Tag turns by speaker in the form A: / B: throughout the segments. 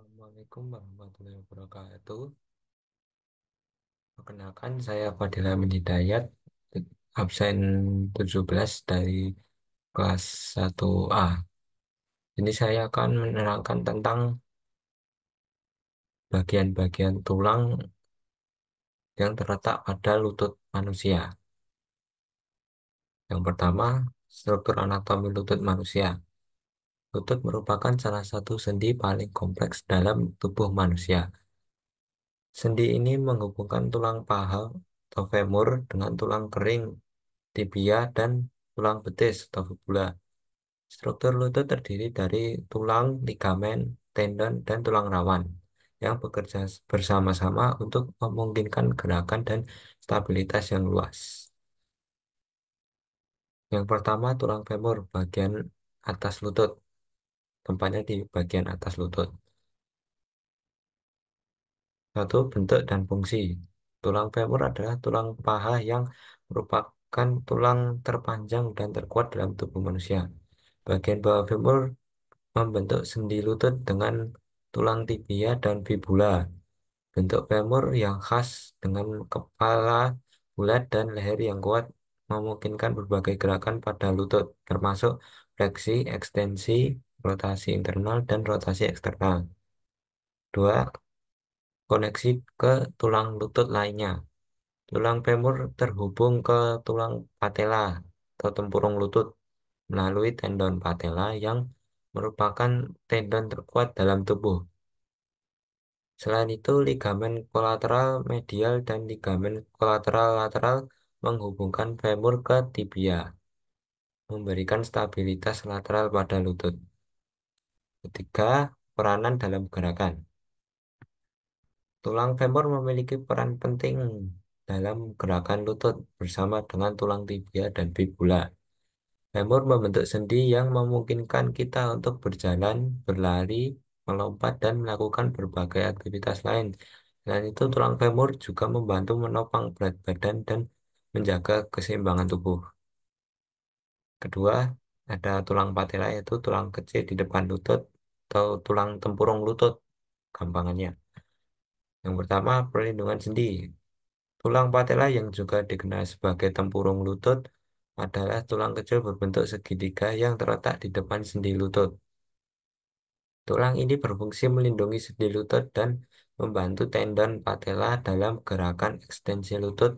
A: Assalamualaikum warahmatullahi wabarakatuh. Perkenalkan, saya Fadila Hidayat, absen 17 dari kelas 1A. Ini saya akan menerangkan tentang bagian-bagian tulang yang terletak pada lutut manusia. Yang pertama, struktur anatomi lutut manusia. Lutut merupakan salah satu sendi paling kompleks dalam tubuh manusia. Sendi ini menghubungkan tulang paha atau femur dengan tulang kering tibia, dan tulang betis atau fibula. Struktur lutut terdiri dari tulang, ligamen, tendon, dan tulang rawan yang bekerja bersama-sama untuk memungkinkan gerakan dan stabilitas yang luas. Yang pertama, tulang femur bagian atas lutut, tempatnya di bagian atas lutut. Satu, bentuk dan fungsi. Tulang femur adalah tulang paha yang merupakan tulang terpanjang dan terkuat dalam tubuh manusia. Bagian bawah femur membentuk sendi lutut dengan tulang tibia dan fibula. Bentuk femur yang khas dengan kepala bulat dan leher yang kuat memungkinkan berbagai gerakan pada lutut, termasuk fleksi, ekstensi, rotasi internal, dan rotasi eksternal. Dua, koneksi ke tulang lutut lainnya. Tulang femur terhubung ke tulang patella atau tempurung lutut melalui tendon patella yang merupakan tendon terkuat dalam tubuh. Selain itu, ligamen kolateral medial dan ligamen kolateral lateral menghubungkan femur ke tibia, memberikan stabilitas lateral pada lutut. Ketiga, peranan dalam gerakan. Tulang femur memiliki peran penting dalam gerakan lutut bersama dengan tulang tibia dan fibula. Femur membentuk sendi yang memungkinkan kita untuk berjalan, berlari, melompat, dan melakukan berbagai aktivitas lain. Selain itu, tulang femur juga membantu menopang berat badan dan menjaga keseimbangan tubuh. Kedua, ada tulang patella, yaitu tulang kecil di depan lutut atau tulang tempurung lutut, gampangannya. Yang pertama, perlindungan sendi. Tulang patella yang juga dikenal sebagai tempurung lutut adalah tulang kecil berbentuk segitiga yang terletak di depan sendi lutut. Tulang ini berfungsi melindungi sendi lutut dan membantu tendon patella dalam gerakan ekstensi lutut.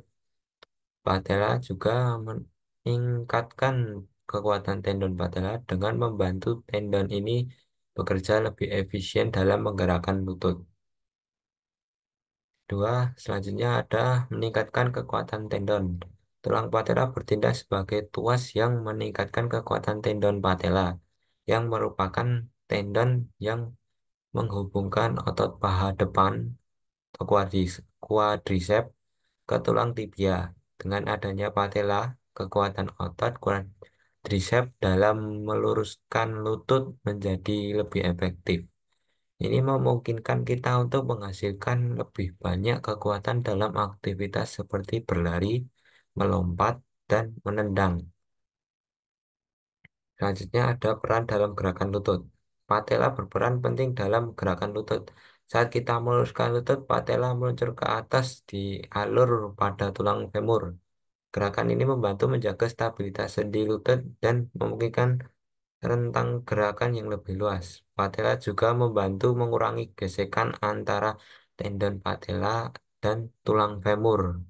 A: Patella juga meningkatkan kekuatan tendon patella dengan membantu tendon ini bekerja lebih efisien dalam menggerakkan lutut. Dua, selanjutnya ada meningkatkan kekuatan tendon. Tulang patella bertindak sebagai tuas yang meningkatkan kekuatan tendon patella, yang merupakan tendon yang menghubungkan otot paha depan atau quadricep ke tulang tibia. Dengan adanya patella, kekuatan otot quadricep dalam meluruskan lutut menjadi lebih efektif. Ini memungkinkan kita untuk menghasilkan lebih banyak kekuatan dalam aktivitas seperti berlari, melompat, dan menendang. Selanjutnya ada peran dalam gerakan lutut. Patella berperan penting dalam gerakan lutut. Saat kita meluruskan lutut, patella meluncur ke atas di alur pada tulang femur. Gerakan ini membantu menjaga stabilitas sendi lutut dan memungkinkan rentang gerakan yang lebih luas. Patella juga membantu mengurangi gesekan antara tendon patella dan tulang femur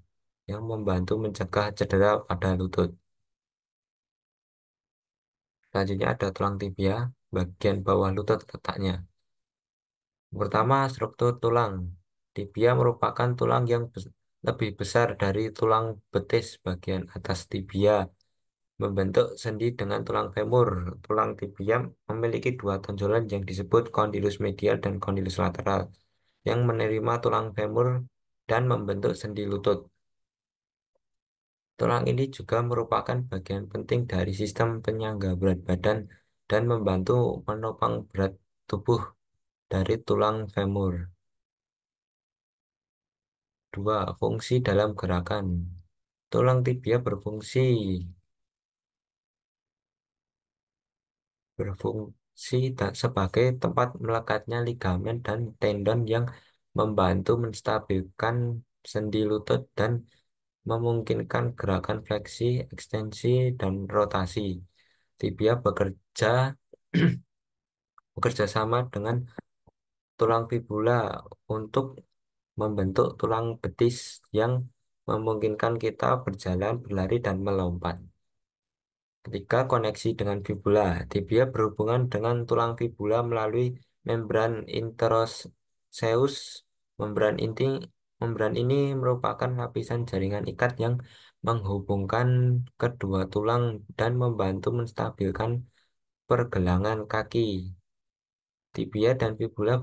A: yang membantu mencegah cedera pada lutut. Selanjutnya ada tulang tibia, bagian bawah lutut letaknya. Pertama, struktur tulang. Tibia merupakan tulang yang lebih besar dari tulang betis bagian atas tibia, membentuk sendi dengan tulang femur. Tulang tibia memiliki dua tonjolan yang disebut kondilus medial dan kondilus lateral, yang menerima tulang femur dan membentuk sendi lutut. Tulang ini juga merupakan bagian penting dari sistem penyangga berat badan dan membantu menopang berat tubuh dari tulang femur. Dua, fungsi dalam gerakan. Tulang tibia berfungsi sebagai tempat melekatnya ligamen dan tendon yang membantu menstabilkan sendi lutut dan memungkinkan gerakan fleksi, ekstensi, dan rotasi. Tibia bekerja sama dengan tulang fibula untuk membentuk tulang betis yang memungkinkan kita berjalan, berlari, dan melompat. Ketika koneksi dengan fibula, tibia berhubungan dengan tulang fibula melalui membran interosseus. Membran inti, membran ini merupakan lapisan jaringan ikat yang menghubungkan kedua tulang dan membantu menstabilkan pergelangan kaki. Tibia dan fibula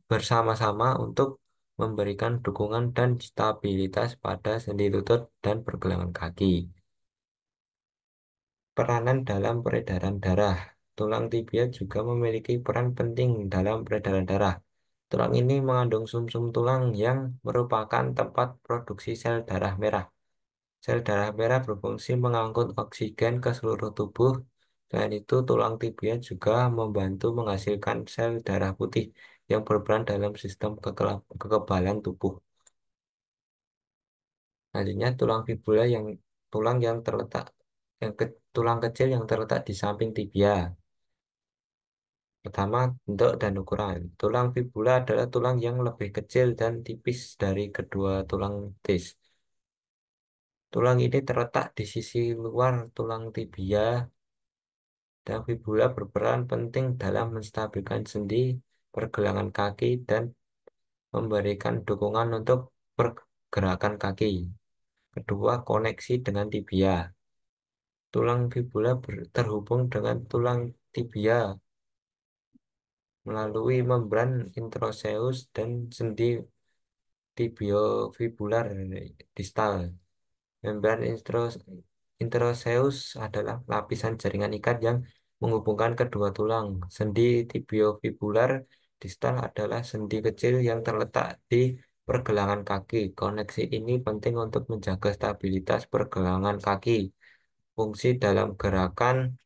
A: bersama-sama untuk memberikan dukungan dan stabilitas pada sendi lutut dan pergelangan kaki. Peranan dalam peredaran darah. Tulang tibia juga memiliki peran penting dalam peredaran darah. Tulang ini mengandung sumsum tulang yang merupakan tempat produksi sel darah merah. Sel darah merah berfungsi mengangkut oksigen ke seluruh tubuh. Selain itu, tulang tibia juga membantu menghasilkan sel darah putih yang berperan dalam sistem kekebalan tubuh. Selanjutnya, tulang fibula yang tulang yang terletak tulang kecil yang terletak di samping tibia. Pertama, bentuk dan ukuran. Tulang fibula adalah tulang yang lebih kecil dan tipis dari kedua tulang betis. Tulang ini terletak di sisi luar tulang tibia dan fibula berperan penting dalam menstabilkan sendi, pergelangan kaki, dan memberikan dukungan untuk pergerakan kaki. Kedua, koneksi dengan tibia. Tulang fibula terhubung dengan tulang tibia melalui membran interosseus dan sendi tibiofibular distal. Membran interosseus adalah lapisan jaringan ikat yang menghubungkan kedua tulang. Sendi tibiofibular distal adalah sendi kecil yang terletak di pergelangan kaki. Koneksi ini penting untuk menjaga stabilitas pergelangan kaki. Fungsi dalam gerakan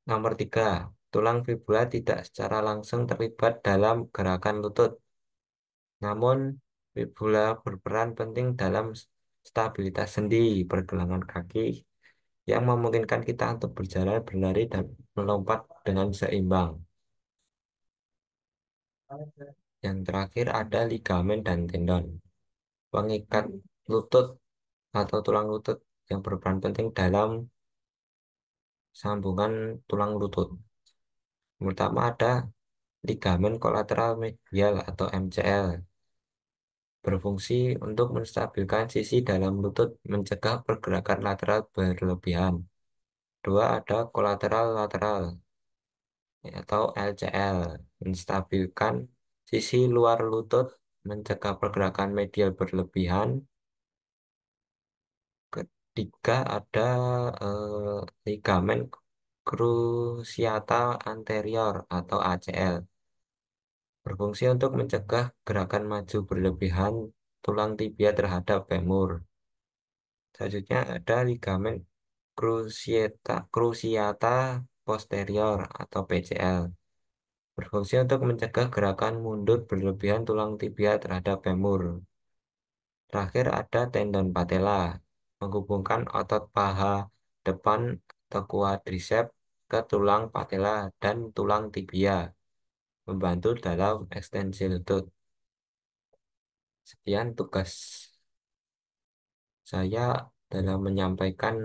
A: nomor 3, tulang fibula tidak secara langsung terlibat dalam gerakan lutut. Namun, fibula berperan penting dalam stabilitas sendi, pergelangan kaki, yang memungkinkan kita untuk berjalan, berlari, dan melompat dengan seimbang. Yang terakhir ada ligamen dan tendon. Pengikat lutut atau tulang lutut yang berperan penting dalam sambungan tulang lutut. Pertama ada ligamen kolateral medial atau MCL. Berfungsi untuk menstabilkan sisi dalam lutut, mencegah pergerakan lateral berlebihan. Dua, ada kolateral lateral atau LCL, menstabilkan sisi luar lutut, mencegah pergerakan medial berlebihan. Ketiga, ada ligamen cruciata anterior atau ACL, berfungsi untuk mencegah gerakan maju berlebihan tulang tibia terhadap femur. Selanjutnya ada ligamen cruciata posterior atau PCL, berfungsi untuk mencegah gerakan mundur berlebihan tulang tibia terhadap femur. Terakhir ada tendon patella, menghubungkan otot paha depan atau quadriceps ke tulang patella dan tulang tibia, membantu dalam ekstensi lutut. Sekian tugas saya dalam menyampaikan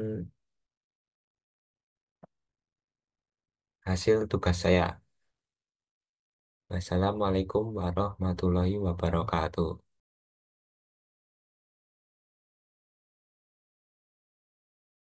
A: hasil tugas saya. Wassalamualaikum warahmatullahi wabarakatuh.